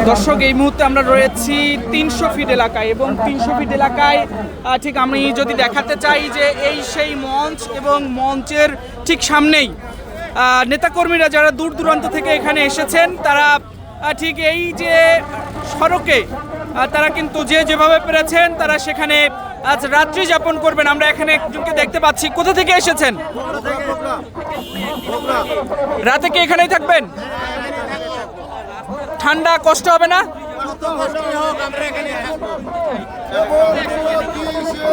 দর্শক, এই মুহূর্তে আমরা রয়েছি 300 ফিট এলাকায় এবং 300 ফিট এলাকায় ঠিক আমি যদি দেখাতে চাই যে এই সেই মঞ্চ এবং মঞ্চের ঠিক সামনেই নেতাকর্মীরা যারা দূর দূরান্ত থেকে এখানে এসেছেন তারা ঠিক এই যে সড়কে তারা কিন্তু যেভাবে পেরেছেন তারা সেখানে আজ রাত্রি যাপন করবেন। আমরা এখানে একজনকে দেখতে পাচ্ছি। কোথা থেকে এসেছেন? রাতে কি এখানেই থাকবেন? ঠান্ডা কষ্ট হবে না?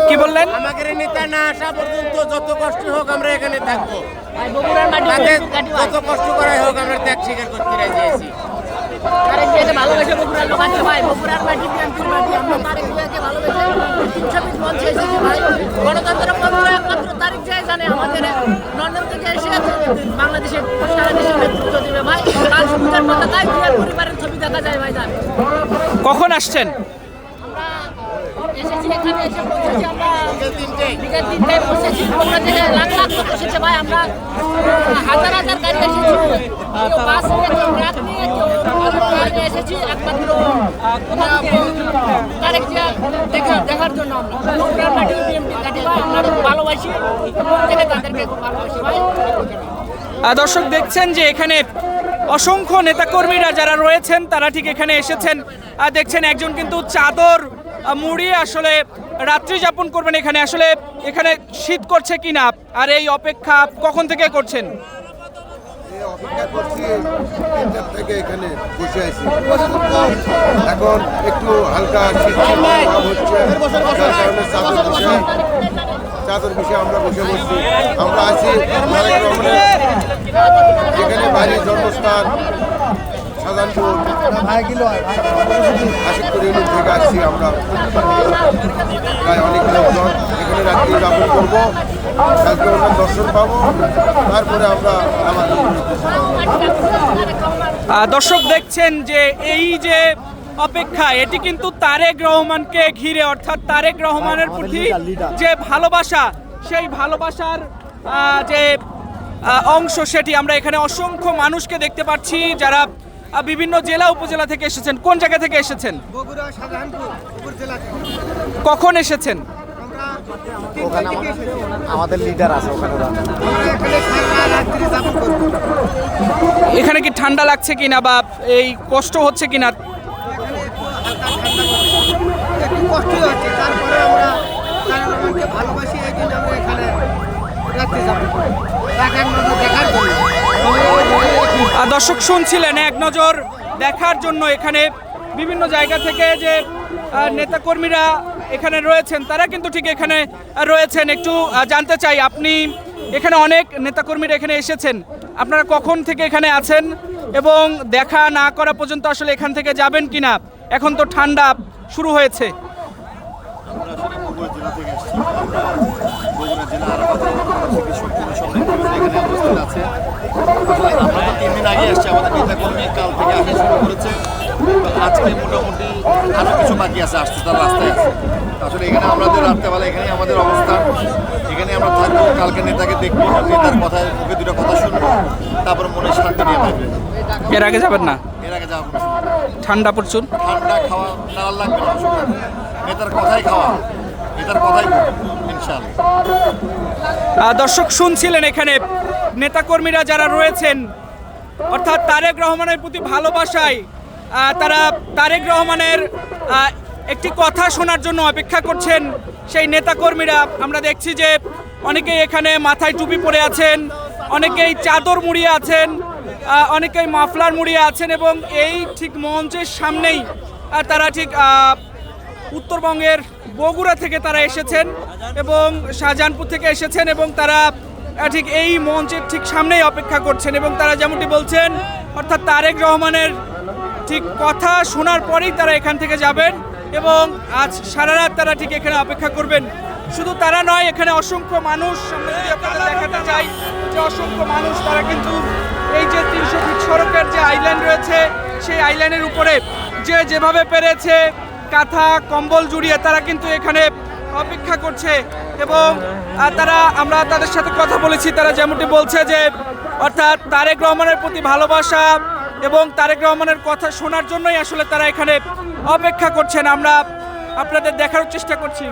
কি বললেন? আমাদের নেতা না আসা পর্যন্ত যত কষ্ট হোক আমরা এখানে থাকবো, যত কষ্ট করাই হোক আমরা ত্যাগ স্বীকার করতে রাজি আছি। ভালোবেসে বগুড়ার লোক আছে ভাই, বগুড়ার মাটি বিএনপির মাটি, আমরা তারেক জিয়াকে ভালোবেসে 300 ফিট মঞ্চে এসেছি ভাই। গণতন্ত্র বন্ধুরা একমাত্র তারেক জিয়া জানে আমাদের লন্ডন থেকে এসে বাংলাদেশের সারা দেশের নেতৃত্ব দেবে ভাই। লাল সবুজের পতাকায় জিয়ার পরিবারের ছবি দেখা যায় ভাই। জান কখন আসছেন? এসেছি এখানে এসে পৌঁছেছি আমরা বিকেল 3টায় পৌঁছেছি। বগুড়া থেকে লাখ লাখ লোক এসেছে ভাই। আমরা হাজার হাজার গাড়ি এসেছি, কেউ বাস নিয়ে, কেউ ট্রাক নিয়ে, কেউ নিয়ে এসেছি একমাত্র তারেক জিয়া দেখার জন্য। আমরা বগুড়ার মাটি বিএনপি গাড়ি ভাই, আমরা ভালোবাসি থেকে তাদেরকে ভালোবাসি ভাই। দর্শক, দেখছেন যে এখানে অসংখ্য নেতাকর্মীরা যারা রয়েছেন তারা ঠিক এখানে এসেছেন। দেখছেন একজন কিন্তু চাদর মুড়িয়ে আসলে রাত্রি যাপন করবেন এখানে। আসলে এখানে শীত করছে কিনা আর এই অপেক্ষা কখন থেকে করছেন? অপেক্ষা করছি থেকে এখানে বসে আছি। এখন একটু হালকা শীত হচ্ছে, যার কারণে চাদর বিষয়ে আমরা বসে বসছি। আমরা আছি তারেক রহমানের যেখানে বাড়ির জন্মস্থান শাহজাহানপুর আশিকপুর ইউনিট থেকে আসছি আমরা। প্রায় অনেক লোকজন এখানে রাত্রি যাপন করবো, আজকে ওনার দর্শন পাবো, তারপরে আমরা আমাদের দর্শক দেখছেন যে এই যে অপেক্ষা এটি কিন্তু তারেক রহমানকে ঘিরে, অর্থাৎ তারেক রহমানের প্রতি যে ভালোবাসা, সেই ভালোবাসার যে অংশ সেটি আমরা এখানে অসংখ্য মানুষকে দেখতে পাচ্ছি যারা বিভিন্ন জেলা উপজেলা থেকে এসেছেন। কোন জায়গা থেকে এসেছেন? বগুড়া শাহজাহানপুর উপজেলা। কখন এসেছেন? আমাদের লিডার আছে এখানে কি ঠান্ডা লাগছে কিনা বা এই কষ্ট হচ্ছে কিনা? একটু কষ্টই হচ্ছে, তারপরে আমরা তারেক ভালোবাসি, এই জন্য আমরা এখানে রাত্রি যাপন করি দেখার জন্য। দর্শক শুনছিলেন এক নজর দেখার জন্য এখানে বিভিন্ন জায়গা থেকে যে নেতাকর্মীরা এখানে রয়েছেন তারা কিন্তু ঠিক এখানে রয়েছেন। একটু জানতে চাই, আপনি এখানে অনেক নেতাকর্মীরা এখানে এসেছেন, আপনারা কখন থেকে এখানে আছেন এবং দেখা না করা পর্যন্ত আসলে এখান থেকে যাবেন কিনা? এখন তো ঠান্ডা শুরু হয়েছে। বগুড়া জেলা আছে। আমরা তো 3 দিন আগে আসছি, আমাদের নেতাকর্মী কাল থেকে আসা শুরু করেছে। আজকে মোটামুটি আরও কিছু বাকি আছে, আসছে তার রাস্তায় আছে। আসলে এখানে আমাদের রাত্রেবেলা এখানে আমাদের অবস্থান, এখানে আমরা থাকবো, কালকে নেতাকে দেখবো, নেতার কথায় মুখে দুটো কথা শুনবো, তারপর মনে শান্তি নিয়ে থাকবে। এর আগে যাবেন না? এর আগে যাবো। ঠান্ডা প্রচুর, ঠান্ডা খাওয়া না লাগবে না, অসুবিধা নেই। নেতার কথাই খাওয়া, নেতার কথাই ইনশাআল্লাহ। দর্শক শুনছিলেন এখানে নেতাকর্মীরা যারা রয়েছেন, অর্থাৎ তারেক রহমানের প্রতি ভালোবাসায় তারা তারেক রহমানের একটি কথা শোনার জন্য অপেক্ষা করছেন সেই নেতাকর্মীরা। আমরা দেখছি যে অনেকেই এখানে মাথায় টুপি পরে আছেন, অনেকেই চাদর মুড়িয়ে আছেন, অনেকেই মাফলার মুড়িয়ে আছেন এবং এই ঠিক মঞ্চের সামনেই তারা ঠিক উত্তরবঙ্গের বগুড়া থেকে তারা এসেছেন এবং শাহজাহানপুর থেকে এসেছেন এবং তারা ঠিক এই মঞ্চের ঠিক সামনেই অপেক্ষা করছেন এবং তারা যেমনটি বলছেন, অর্থাৎ তারেক রহমানের ঠিক কথা শোনার পরেই তারা এখান থেকে যাবেন এবং আজ সারা রাত তারা ঠিক এখানে অপেক্ষা করবেন। শুধু তারা নয়, এখানে অসংখ্য মানুষ, আমরা যদি আপনাদের দেখাতে চাই যে অসংখ্য মানুষ তারা কিন্তু এই যে 300 ফিট সড়কের যে আইল্যান্ড রয়েছে সেই আইল্যান্ডের উপরে যেভাবে পেরেছে কাঁথা কম্বল জুড়িয়ে তারা কিন্তু এখানে অপেক্ষা করছে এবং আমরা তাদের সাথে কথা বলেছি। তারা যেমনটি বলছে যে অর্থাৎ তারেক রহমানের প্রতি ভালোবাসা এবং তারেক রহমানের কথা শোনার জন্যই আসলে তারা এখানে অপেক্ষা করছেন। আমরা আপনাদের দেখার চেষ্টা করছি।